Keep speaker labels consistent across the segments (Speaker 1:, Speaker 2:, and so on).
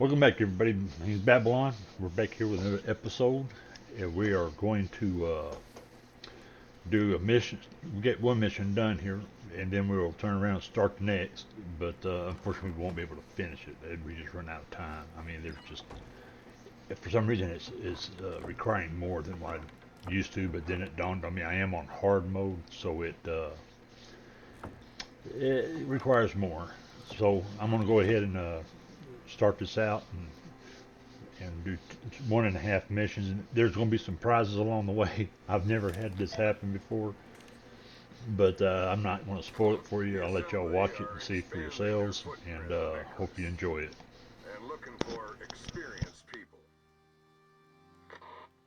Speaker 1: Welcome back, everybody. My name's Babylon. We're back here with another episode. And we are going to do a mission. We get one mission done here, and then we will turn around and start the next. But unfortunately, we won't be able to finish it. We just run out of time. I mean, there's just for some reason it's requiring more than what I used to. But then it dawned on me I am on hard mode, so it requires more. So I'm going to go ahead and start this out and do 1.5 missions. And there's going to be some prizes along the way. I've never had this happen before, but I'm not going to spoil it for you. I'll let y'all watch it and see it for yourselves, and hope you enjoy it.
Speaker 2: And looking for experienced people.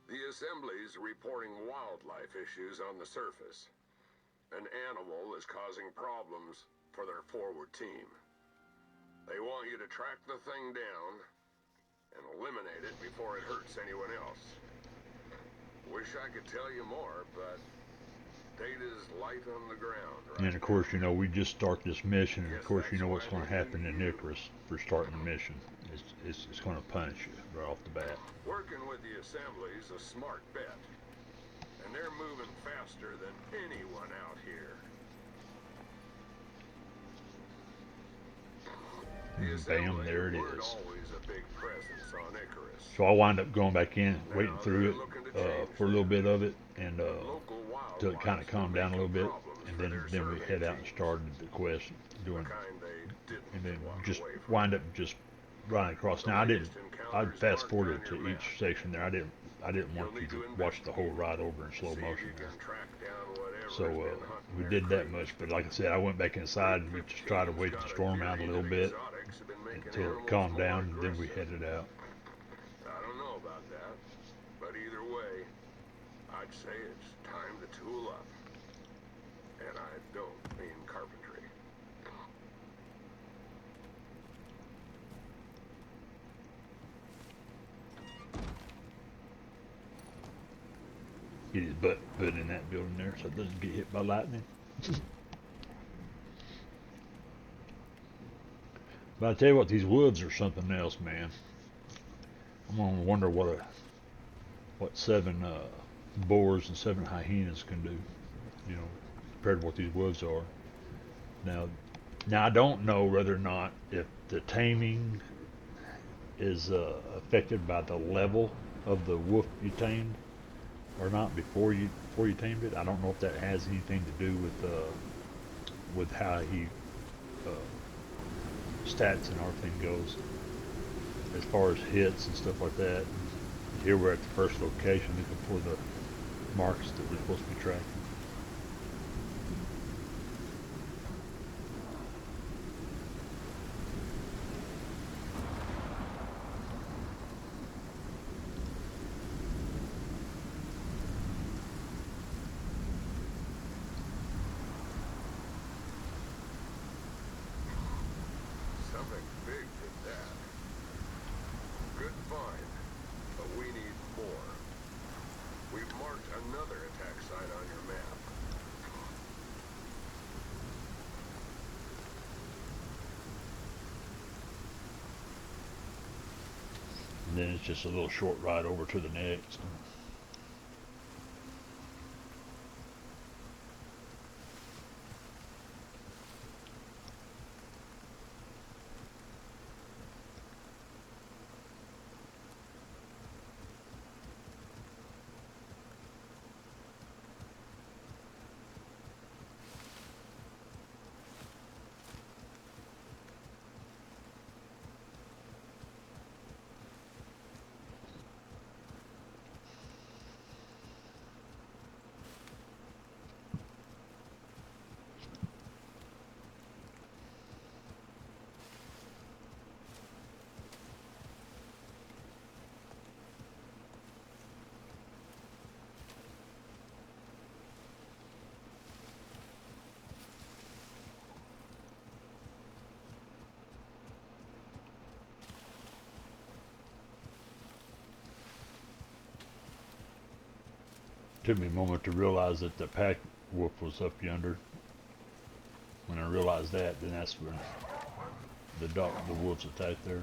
Speaker 2: The assemblies reporting wildlife issues on the surface. An animal is causing problems for their forward team. They want you to track the thing down and eliminate it before it hurts anyone else. Wish I could tell you more, but data's light on the ground, right?
Speaker 1: And of course, you know, we just start this mission, and of course, you know what's going to happen in Icarus for starting the mission. It's going to punish you right off the bat.
Speaker 2: Working with the assembly's a smart bet. And they're moving faster than anyone out here.
Speaker 1: Bam, there it is.
Speaker 2: Always a big presence on Icarus.
Speaker 1: So I wind up going back in, waiting through it for a little bit of it, and till it kind of calmed down a little bit, and then we head out and started the quest, and then just wind up just running across. Now I fast forwarded to each section there. I didn't want you to watch the whole ride over in slow motion there. So we did that much, but like I said, I went back inside and we just tried to wait the storm out a little bit until it calmed down, and then we headed out.
Speaker 2: I don't know about that, but either way, I'd say it's time to tool up. And I don't mean carpentry.
Speaker 1: Get his butt put in that building there so it doesn't get hit by lightning. But I tell you what, these woods are something else, man. I'm gonna wonder what 7 boars and 7 hyenas can do, you know, compared to what these woods are. Now, I don't know whether or not if the taming is affected by the level of the wolf you tamed or not before you tamed it. I don't know if that has anything to do with how he stats and everything goes as far as hits and stuff like that. Here we're at the first location looking for the marks that we're supposed to be tracking.
Speaker 2: Something big did that. Good find, but we need more. We've marked another attack site on your map.
Speaker 1: And then it's just a little short ride over to the next. Took me a moment to realize that the pack wolf was up yonder. When I realized that, then that's when the wolves attacked there.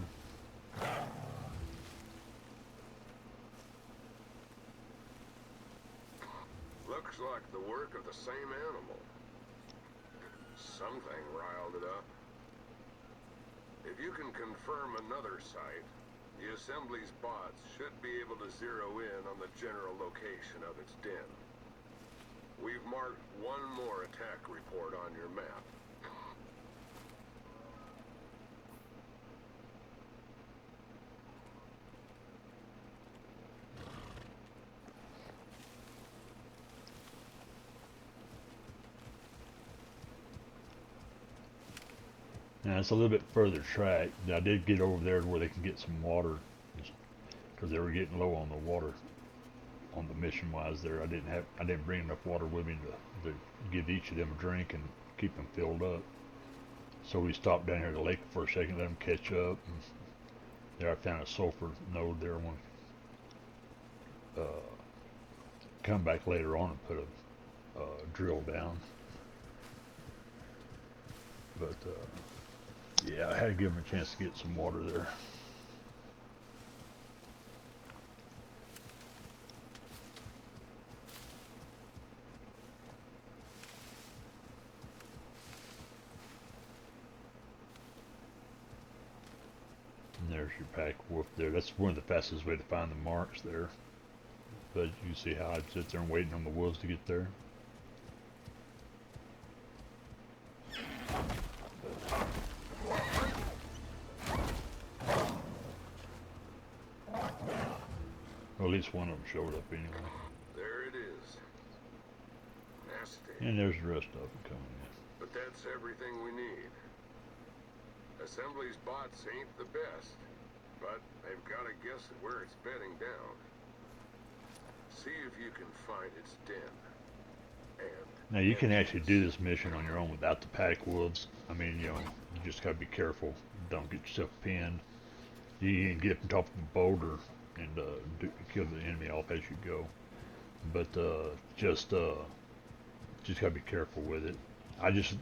Speaker 2: Looks like the work of the same animal. Something riled it up. If you can confirm another site, the assembly's bots should be able to zero in on the general location of its den. We've marked one more attack report on your map.
Speaker 1: Now it's a little bit further track. I did get over there to where they can get some water because they were getting low on the water on the mission wise there. I didn't bring enough water with me to give each of them a drink and keep them filled up. So we stopped down here at the lake for a second, let them catch up. And there I found a sulfur node there. One come back later on and put a drill down. But yeah, I had to give them a chance to get some water there. And there's your pack wolf there. That's one of the fastest way to find the marks there. But you see how I sit there and waiting on the wolves to get there. Well, at least one of them showed up anyway.
Speaker 2: There it is. Nasty.
Speaker 1: And there's the rest of them coming in.
Speaker 2: But that's everything we need. Assembly's bots ain't the best, but they've got to guess at where it's bedding down. See if you can find its den. And
Speaker 1: Now you can actually do this mission on your own without the pack wolves. I mean, you just gotta be careful. Don't get yourself pinned. You can get up on top of a boulder and kill the enemy off as you go. But just gotta be careful with it. I just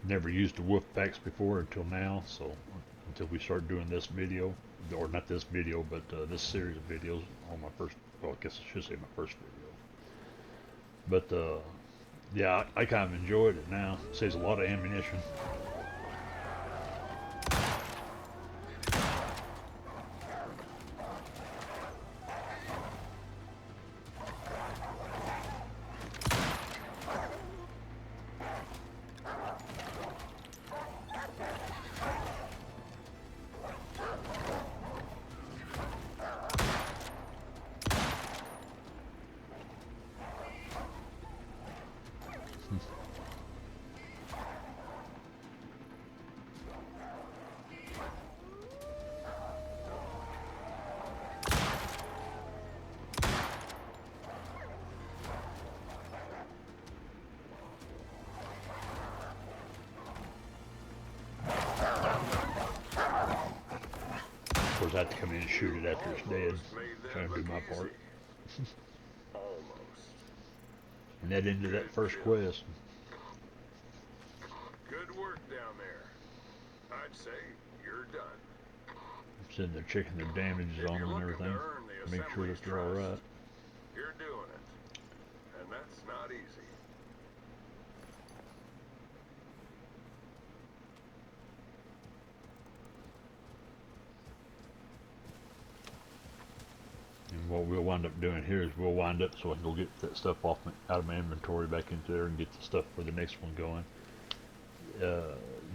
Speaker 1: never used the wolf packs before until now. So until we start doing this video, or not this video, but this series of videos on my first. Well, I guess I should say my first video. But yeah, I kind of enjoyed it now. It saves a lot of ammunition. Of course, I have to come in and shoot it after it's dead. Trying to do my part.
Speaker 2: Almost.
Speaker 1: And that ended that first quest.
Speaker 2: Good work down there. I'd say you're done.
Speaker 1: I'm sitting there checking their damages on them and everything. Make sure that they're alright.
Speaker 2: You're doing it. And that's not easy.
Speaker 1: And what we'll wind up doing here is we'll wind up so I can go get that stuff out of my inventory back into there and get the stuff for the next one going.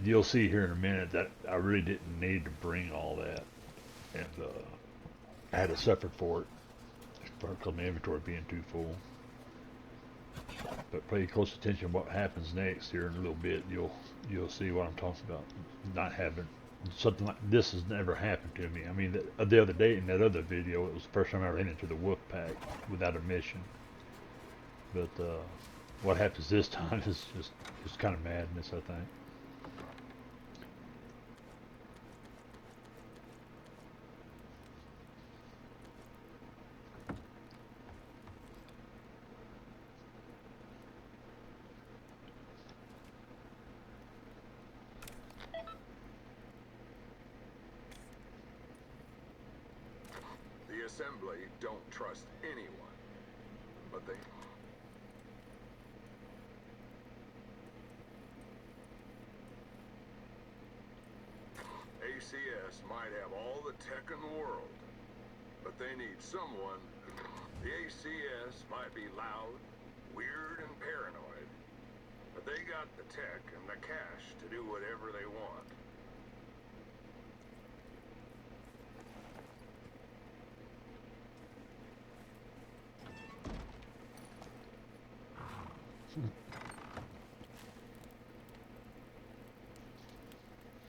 Speaker 1: You'll see here in a minute that I really didn't need to bring all that, and I had to suffer for it because my inventory being too full. But pay close attention to what happens next here in a little bit. You'll see what I'm talking about. Not having something like this has never happened to me. I mean, the other day in that other video, it was the first time I ran into the wolf pack without a mission. But what happens this time is just kind of madness, I think.
Speaker 2: assembly don't trust anyone, but they... ACS might have all the tech in the world, but they need someone. The ACS might be loud, weird, and paranoid, but they got the tech and the cash to do whatever they want.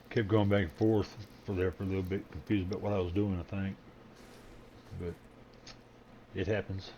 Speaker 1: Kept going back and forth for a little bit, confused about what I was doing, I think. But it happens.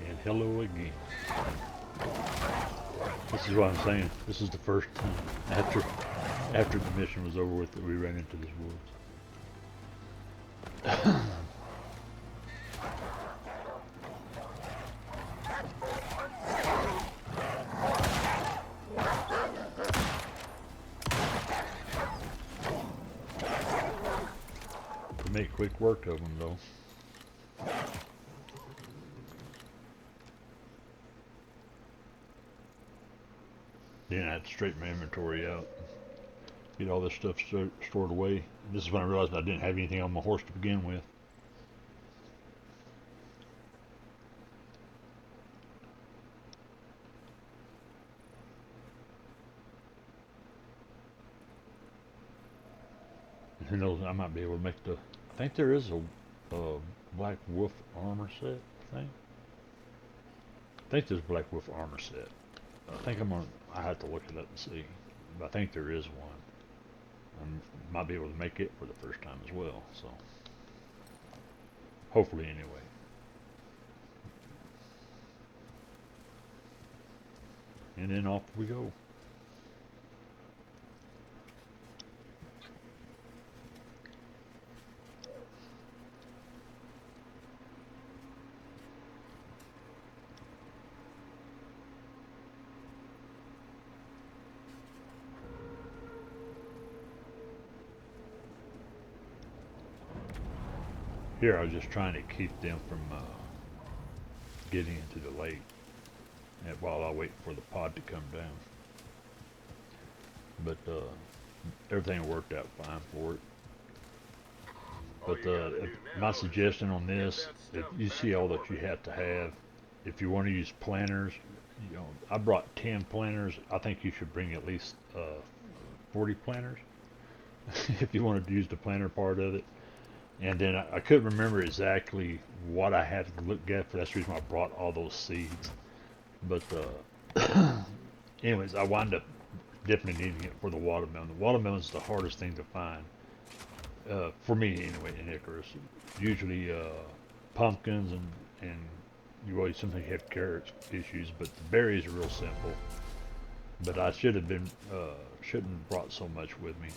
Speaker 1: And hello again. This is what I'm saying. This is the first time after the mission was over with that we ran into this woods. We make quick work of them though. Then I had to straighten my inventory out, get all this stuff stored away. This is when I realized I didn't have anything on my horse to begin with. And who knows, I might be able to make the... I think there is a Black Wolf armor set, I think there's a Black Wolf armor set. I have to look it up and see. But I think there is one. I might be able to make it for the first time as well, so. Hopefully anyway. And then off we go. Here I was just trying to keep them from getting into the lake while I wait for the pod to come down. But everything worked out fine for it. But my suggestion on this, if you see all that you have to have, if you want to use planters, you know, I brought 10 planters. I think you should bring at least 40 planters if you wanted to use the planter part of it. And then I couldn't remember exactly what I had to look at. For that's the reason I brought all those seeds. But anyways, I wound up definitely needing it for the watermelon. The watermelon is the hardest thing to find for me anyway in Icarus. Usually pumpkins and you always sometimes have carrots issues, but the berries are real simple. But I should have been shouldn't have brought so much with me.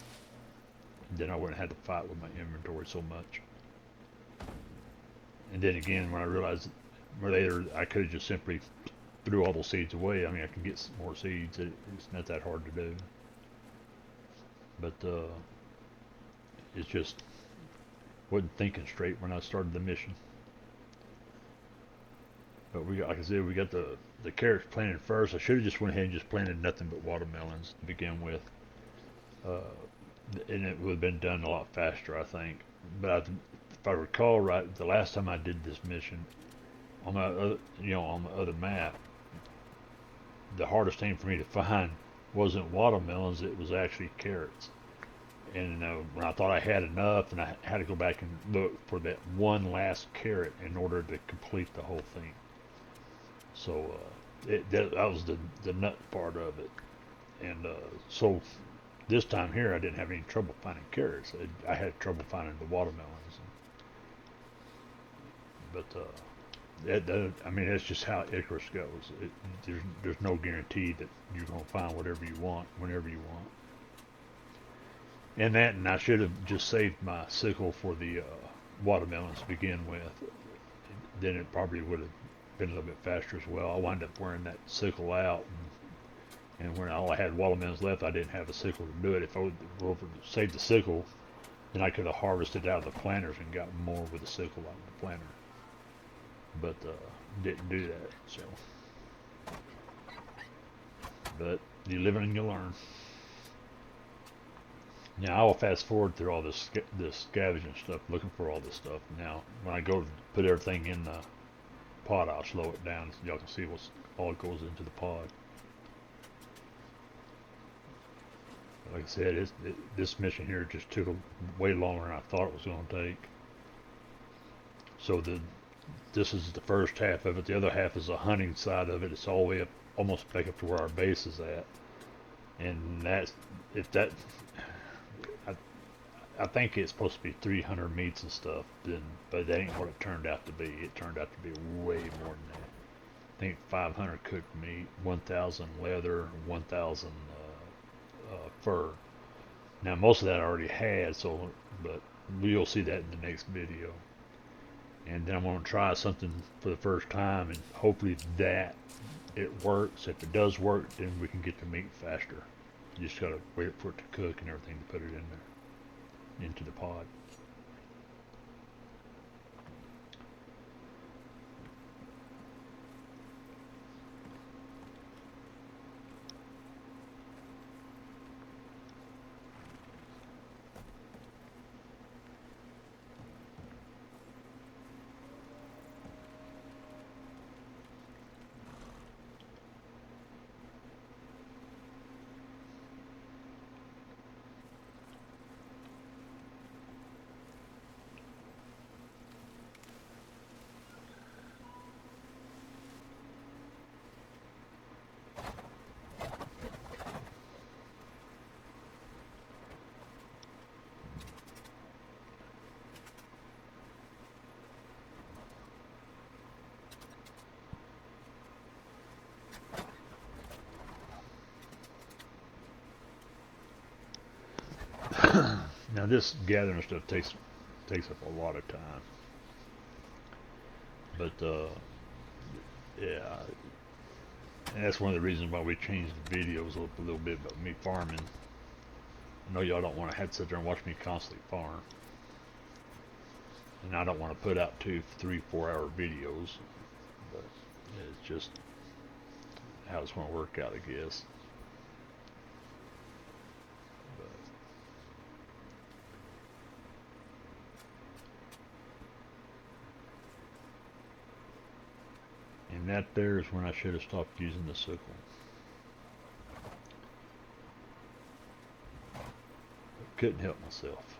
Speaker 1: Then I wouldn't have had to fight with my inventory so much. And then again, when I realized later I could have just simply threw all those seeds away. I mean, I can get some more seeds. It's not that hard to do. But it's just wasn't thinking straight when I started the mission. But we got, like I said, we got the carrots planted first. I should have just went ahead and just planted nothing but watermelons to begin with, uh, and it would have been done a lot faster, I think. But if I recall right, the last time I did this mission on my on the other map, the hardest thing for me to find wasn't watermelons; it was actually carrots. And when I thought I had enough, and I had to go back and look for that one last carrot in order to complete the whole thing. So that was the nut part of it. And so this time here, I didn't have any trouble finding carrots. I had trouble finding the watermelons. But I mean, that's just how Icarus goes. There's no guarantee that you're gonna find whatever you want whenever you want. And I should have just saved my sickle for the watermelons to begin with. Then it probably would have been a little bit faster as well. I wound up wearing that sickle out, and when all I had watermelons left, I didn't have a sickle to do it. If I would have saved the sickle, then I could have harvested out of the planters and got more with the sickle out of the planter. But didn't do that. So, but you live and you learn. Now I will fast forward through all this scavenging stuff, looking for all this stuff. Now when I go to put everything in the pod, I'll slow it down so y'all can see what's all goes into the pod. Like I said, this mission here just took way longer than I thought it was going to take. So this is the first half of it. The other half is the hunting side of it. It's all the way up, almost back up to where our base is at. And that's if that I think it's supposed to be 300 meats and stuff, but that ain't what it turned out to be. It turned out to be way more than that. I think 500 cooked meat, 1,000 leather, 1,000 fur. Now most of that I already had, so but you'll see that in the next video. And then I'm going to try something for the first time, and hopefully that it works. If it does work, then we can get the meat faster. You just gotta wait for it to cook and everything to put it in there into the pod. Now this gathering stuff takes up a lot of time, but yeah, and that's one of the reasons why we changed the videos a little bit about me farming. I know y'all don't want to have to sit there and watch me constantly farm, and I don't want to put out 2, 3, 4 hour videos, but it's just how it's going to work out, I guess. And that there is when I should have stopped using the sickle. Couldn't help myself.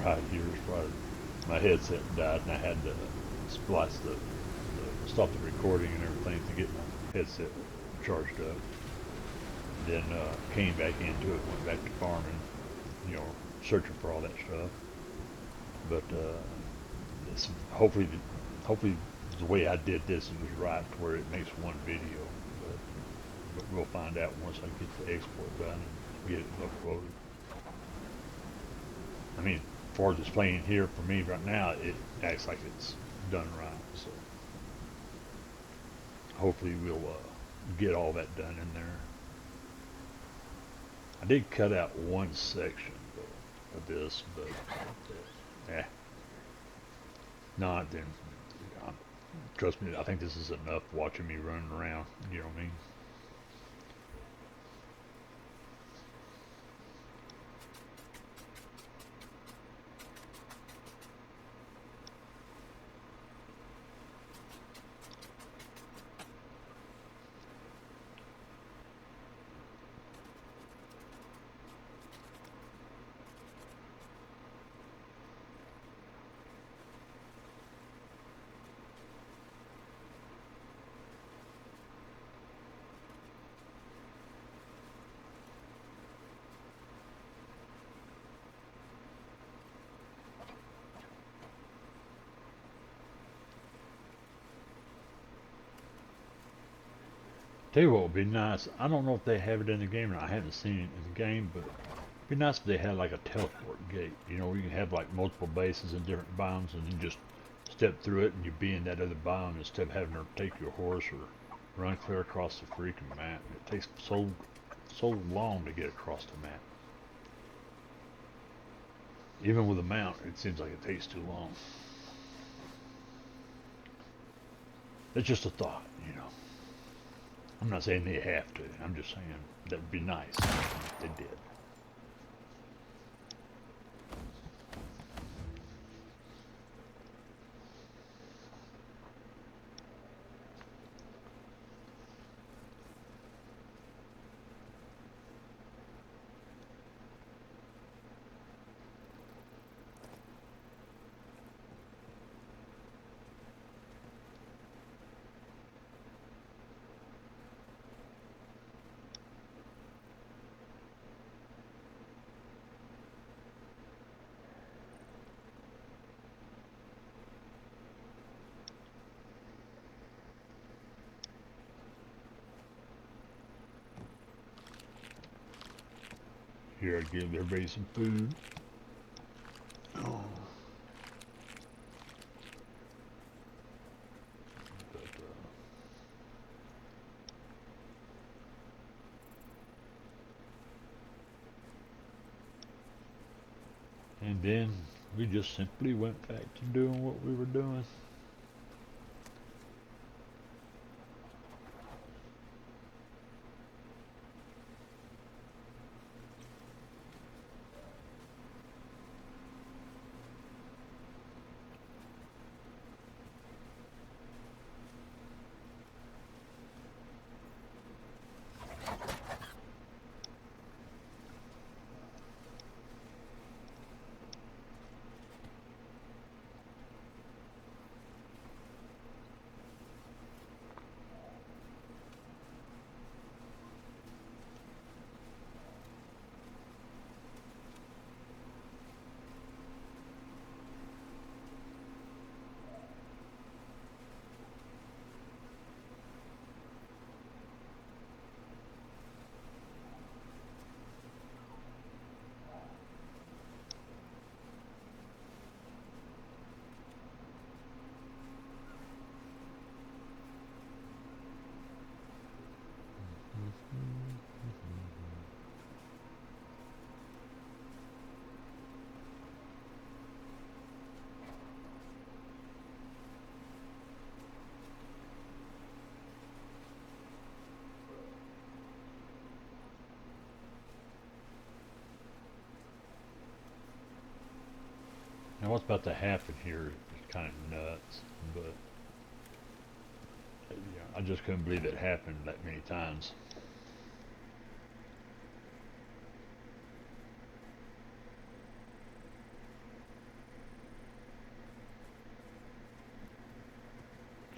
Speaker 1: right here is right. My headset died, and I had to splice stop the recording and everything to get my headset charged up. Then came back into it, went back to farming, you know, searching for all that stuff. But it's, hopefully the way I did this was right to where it makes one video. But we'll find out once I get the export done and get it uploaded. I mean, as far as it's playing here for me right now, it acts like it's done right. So hopefully we'll get all that done in there. I did cut out one section though, of this, but not then. Um, Trust me, I think this is enough watching me running around. You know what I mean? Tell you what would be nice. I don't know if they have it in the game or not. I haven't seen it in the game, but it'd be nice if they had like a teleport gate. You know, where you can have like multiple bases in different biomes, and you just step through it and you be in that other biome instead of having to take your horse or run clear across the freaking map. It takes so long to get across the map. Even with a mount, it seems like it takes too long. It's just a thought, you know. I'm not saying they have to. I'm just saying that would be nice if they did. Here, I give everybody some food. Oh. But, and then we just simply went back to doing what we were doing. Now, what's about to happen here is kind of nuts, but yeah, I just couldn't believe it happened that many times.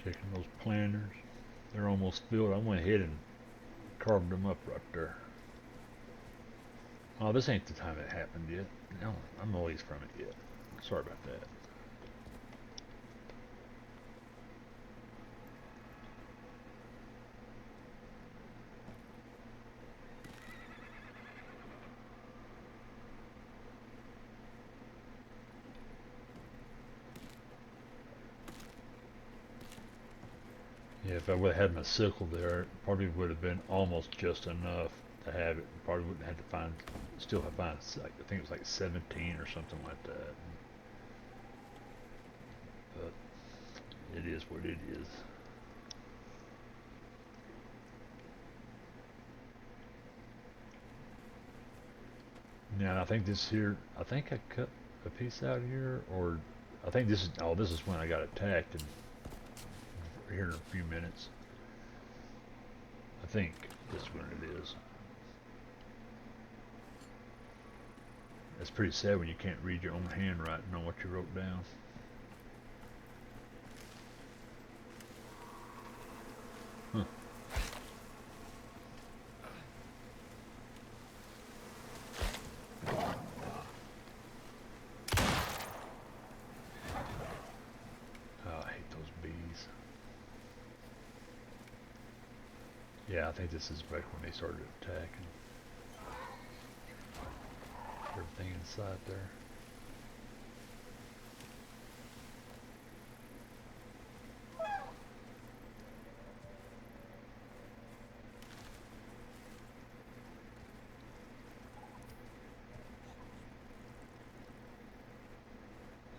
Speaker 1: Checking those planters. They're almost filled. I went ahead and carved them up right there. Oh, this ain't the time it happened yet. No, I'm a ways from it yet. Sorry about that. Yeah, if I would have had my sickle there, it probably would have been almost just enough to have it. Probably wouldn't have to find, still have to find, like, I think it was like 17 or something like that. But it is what it is. Now I think this here, I think I cut a piece out here, or I think this is, oh, this is when I got attacked, and here in a few minutes. I think this is when it is. It's pretty sad when you can't read your own handwriting on what you wrote down. Huh. Oh, I hate those bees. Yeah, I think this is back when they started attacking everything inside there.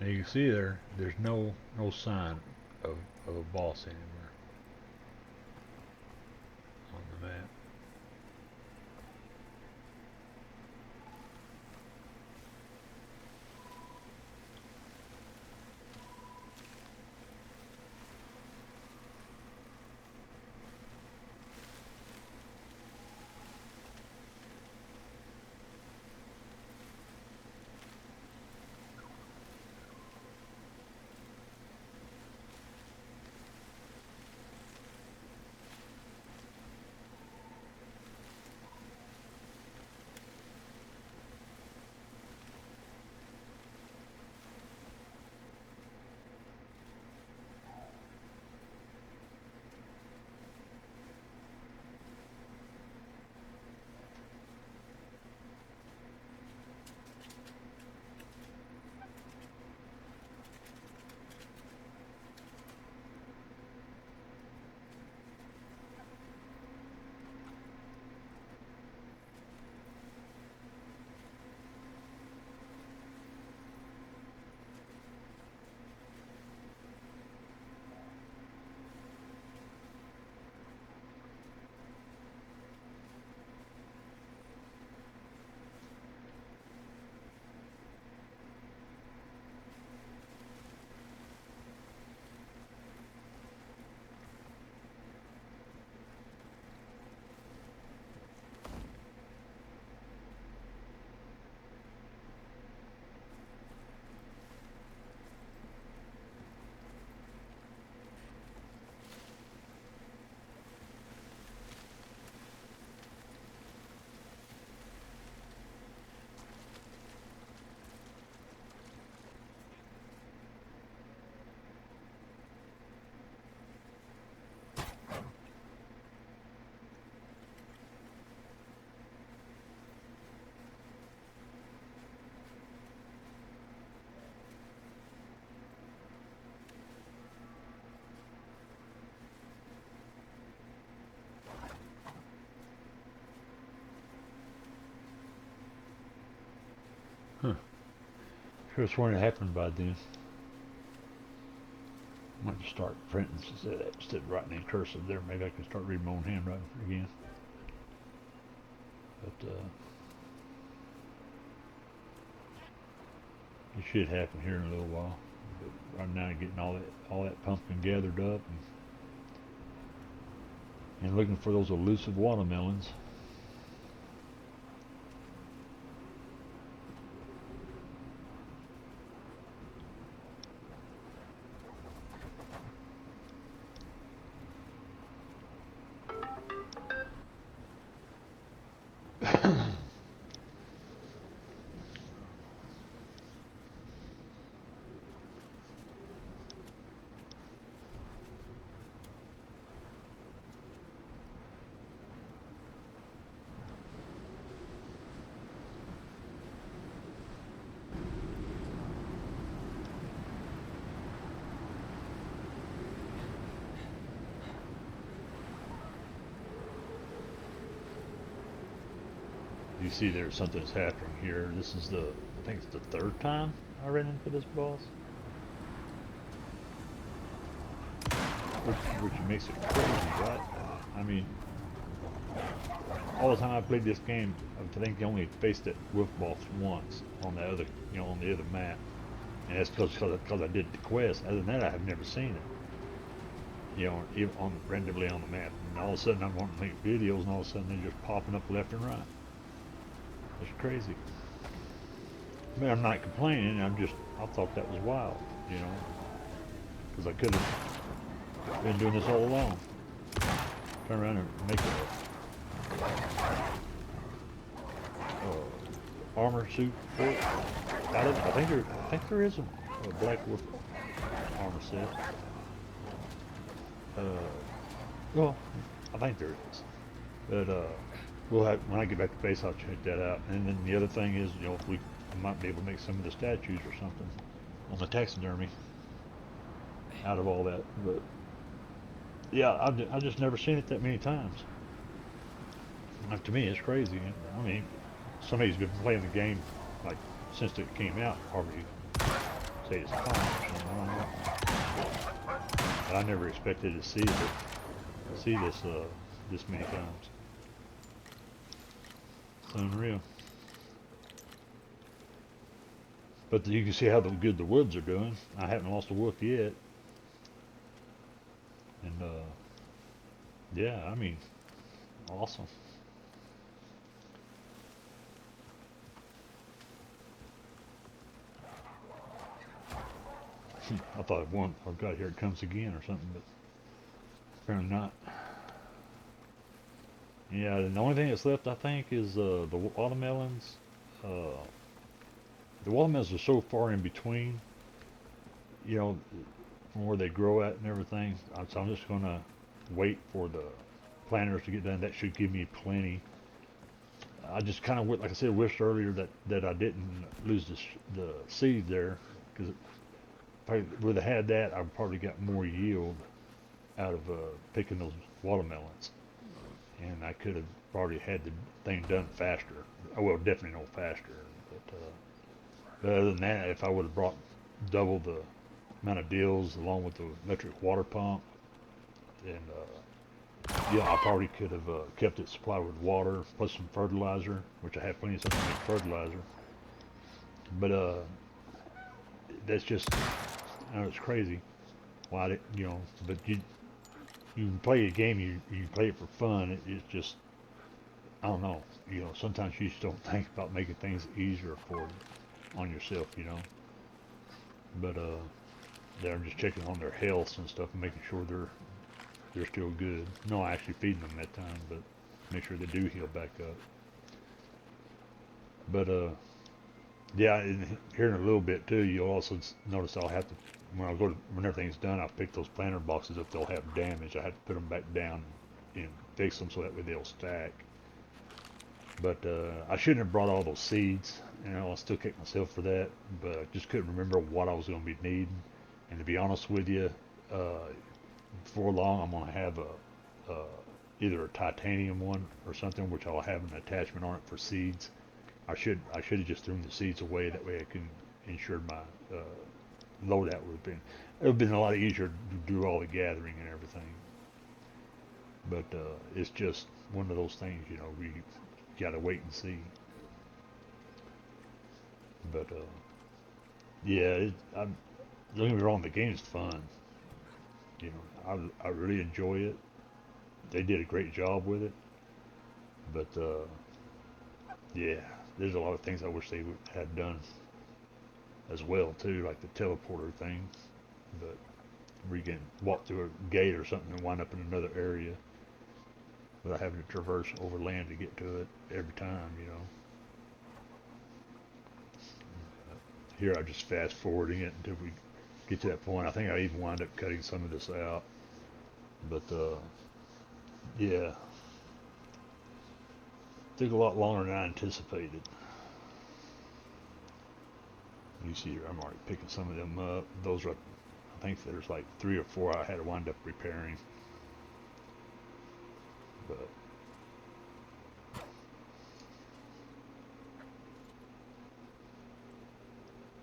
Speaker 1: And you can see there's no sign of a boss anywhere on the map. Huh. Could have sworn it happened by then. I might just start printing instead of writing in cursive there. Maybe I can start reading my own handwriting again. But it should happen here in a little while. But right now, getting all that pumpkin gathered up and looking for those elusive watermelons. you see there's something's happening here. This is I think it's the third time I ran into this boss. Which makes it crazy, right? I mean, all the time I played this game, I think I only faced that wolf boss once on the other, on the other map. And that's because I did the quest. Other than that, I have never seen it. Even randomly on the map. And all of a sudden, I'm wanting to make videos, and all of a sudden, they're just popping up left and right. It's crazy. I mean, I'm not complaining. I thought that was wild, because I could have been doing this all along. Turn around and make a armor suit for it. I think there is a Black Wolf armor set. Well, I think there is. But when I get back to base, I'll check that out. And then the other thing is, if I might be able to make some of the statues or something on the taxidermy out of all that. But yeah, I've just never seen it that many times. Like, to me, it's crazy. I mean, somebody's been playing the game like since it came out, probably say it's common. I don't know. But I never expected to see this this many times. It's unreal. But you can see how good the woods are doing. I haven't lost a wolf yet. And yeah, I mean, awesome. I thought oh God, here it comes again or something, but apparently not. Yeah, and the only thing that's left, I think, is the watermelons. Uh, the watermelons are so far in between, from where they grow at and everything. So I'm just gonna wait for the planters to get done. That should give me plenty. I just kind of, like I said, wished earlier that I didn't lose the seed there, because if I would have had that, I probably got more yield out of picking those watermelons, and I could have already had the thing done faster. Oh, well, definitely no faster. But other than that, if I would have brought double the amount of deals along with the electric water pump, and yeah, I probably could have kept it supplied with water plus some fertilizer, which I have plenty of stuff to make fertilizer. But that's just, it's crazy. Why did But you play a game, you play it for fun. It's just, I don't know. Sometimes you just don't think about making things easier on yourself. But they're just checking on their health and stuff and making sure they're still good. No, actually feeding them that time, but make sure they do heal back up. But yeah, and here in a little bit too, you'll also notice I'll have to, when everything's done, I'll pick those planter boxes up. They'll have damage. I have to put them back down and fix them so that way they'll stack. But I shouldn't have brought all those seeds. I'll still kick myself for that. But I just couldn't remember what I was going to be needing. And to be honest with you, before long, I'm going to have either a titanium one or something, which I'll have an attachment on it for seeds. I should have just thrown the seeds away. That way I can ensure my loadout would have been a lot easier to do all the gathering and everything. But it's just one of those things, we got to wait and see. But yeah, don't get me wrong, the game's fun. I really enjoy it. They did a great job with it. But yeah, there's a lot of things I wish they had done as well too, like the teleporter thing. But where you can walk through a gate or something and wind up in another area without having to traverse over land to get to it every time. Here I just fast forwarding it until we get to that point. I think I even wind up cutting some of this out. But yeah, took a lot longer than I anticipated. You see here, I'm already picking some of them up. Those are, I think there's like 3 or 4 I had to wind up repairing. But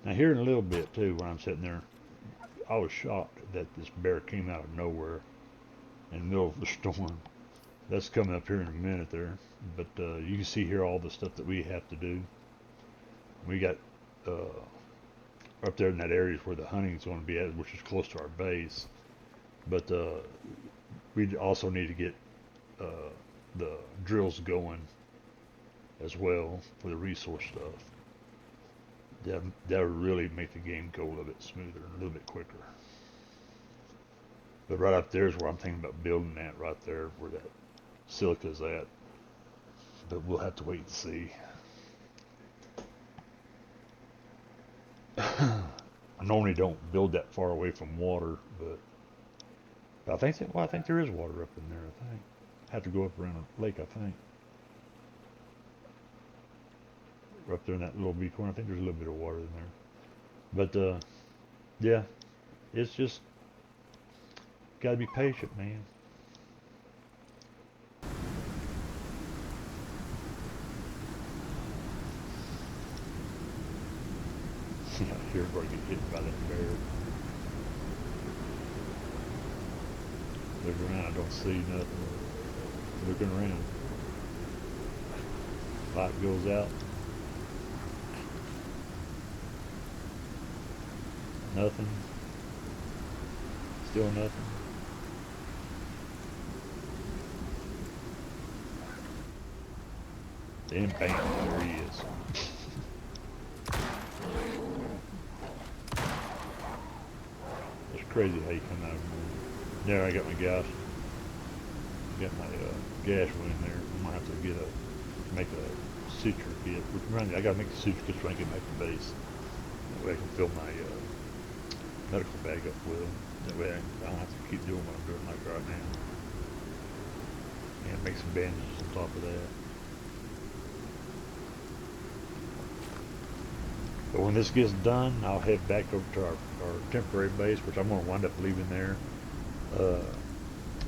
Speaker 1: Now here in a little bit too, when I'm sitting there, I was shocked that this bear came out of nowhere in the middle of the storm. That's coming up here in a minute there, but you can see here all the stuff that we have to do. We got up there in that area where the hunting's going to be at, which is close to our base. But we also need to get the drills going as well for the resource stuff. That would really make the game go a little bit smoother and a little bit quicker. But right up there is where I'm thinking about building that, right there where that silica's at. But we'll have to wait and see. I normally don't build that far away from water, but I think that, well, I think there is water up in there. I think I have to go up around a lake. I think up there in that little B corner. I think there's a little bit of water in there. But yeah, it's just gotta be patient, man. Yeah, here we're gonna get hit by that bear. Looking around, I don't see nothing. Looking around, light goes out. Nothing. Still nothing. Then bam, there he is. It's crazy how you come out of the there. I got my gas. Got my gas wound there. I'm gonna have to make a suture kit. I gotta make the suture kit so I can get back to base. That way I can fill my medical bag up with them. That way I don't have to keep doing what I'm doing like right now. And make some bandages on top of that. But when this gets done, I'll head back over to our temporary base, which I'm going to wind up leaving there. I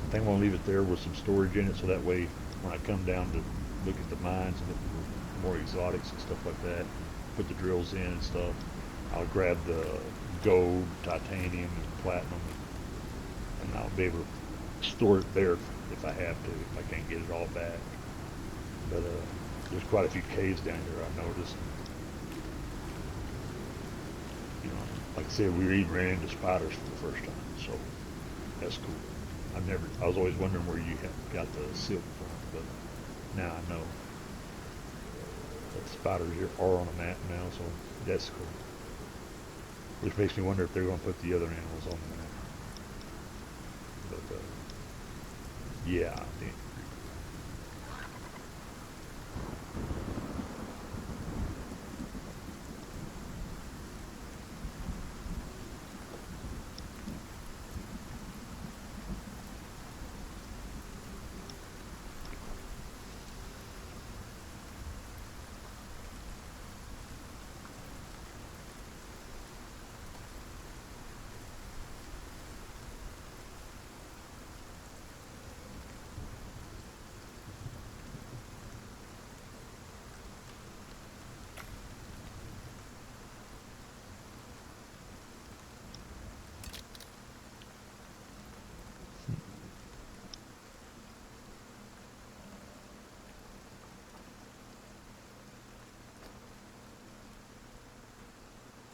Speaker 1: think I'm going to leave it there with some storage in it, so that way when I come down to look at the mines and look for more exotics and stuff like that, put the drills in and stuff, I'll grab the gold, titanium, and platinum, and I'll be able to store it there if I have to, if I can't get it all back. But there's quite a few caves down here I noticed. You know, like I said, we even ran into spiders for the first time, so that's cool. I was always wondering where you got the silk from, but now I know that the spiders are on the map now, so that's cool. Which makes me wonder if they're going to put the other animals on the map. But yeah, I think.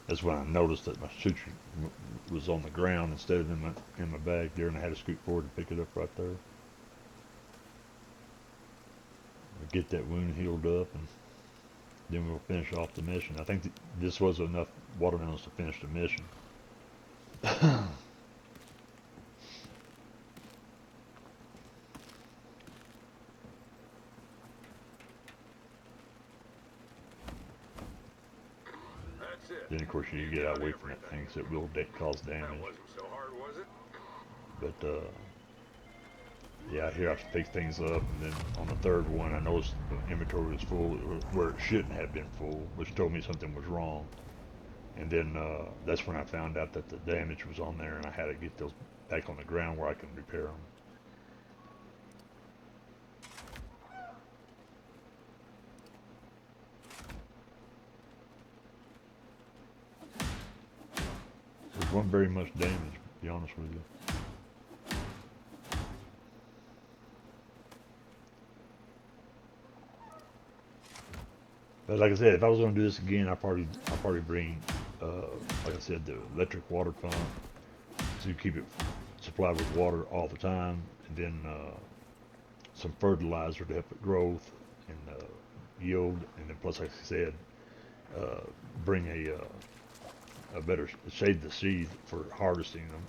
Speaker 1: That's when I noticed that my suture was on the ground instead of in my bag there, and I had to scoot forward and pick it up right there. We'll get that wound healed up, and then we'll finish off the mission. I think this was enough watermelons to finish the mission. Then of course you get out away from that thing, because it will cause damage.
Speaker 2: That wasn't so hard, was it?
Speaker 1: But yeah, here I have to pick things up, and then on the third one I noticed the inventory was full where it shouldn't have been full, which told me something was wrong. And then that's when I found out that the damage was on there, and I had to get those back on the ground where I can repair them. wasn't very much damage, to be honest with you. But like I said, if I was going to do this again, I'd probably bring, like I said, the electric water pump to keep it supplied with water all the time, and then some fertilizer to help it growth and yield, and then plus, like I said, uh, bring a better shade the seed for harvesting them.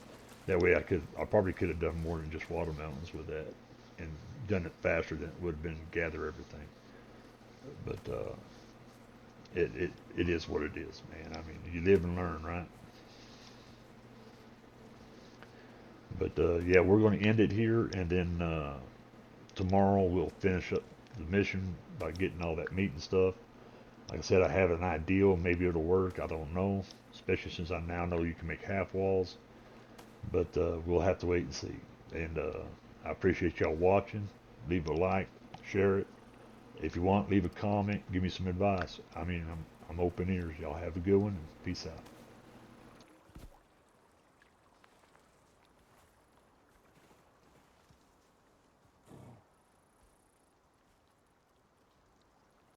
Speaker 1: That way, I probably could have done more than just watermelons with that, and done it faster than it would have been to gather everything. But it is what it is, man. I mean, you live and learn, right? But yeah, we're going to end it here, and then tomorrow we'll finish up the mission by getting all that meat and stuff. Like I said, I have an idea. Maybe it'll work. I don't know. Especially since I now know you can make half walls. But we'll have to wait and see. And I appreciate y'all watching. Leave a like, share it. If you want, leave a comment. Give me some advice. I mean, I'm open ears. Y'all have a good one, and peace out.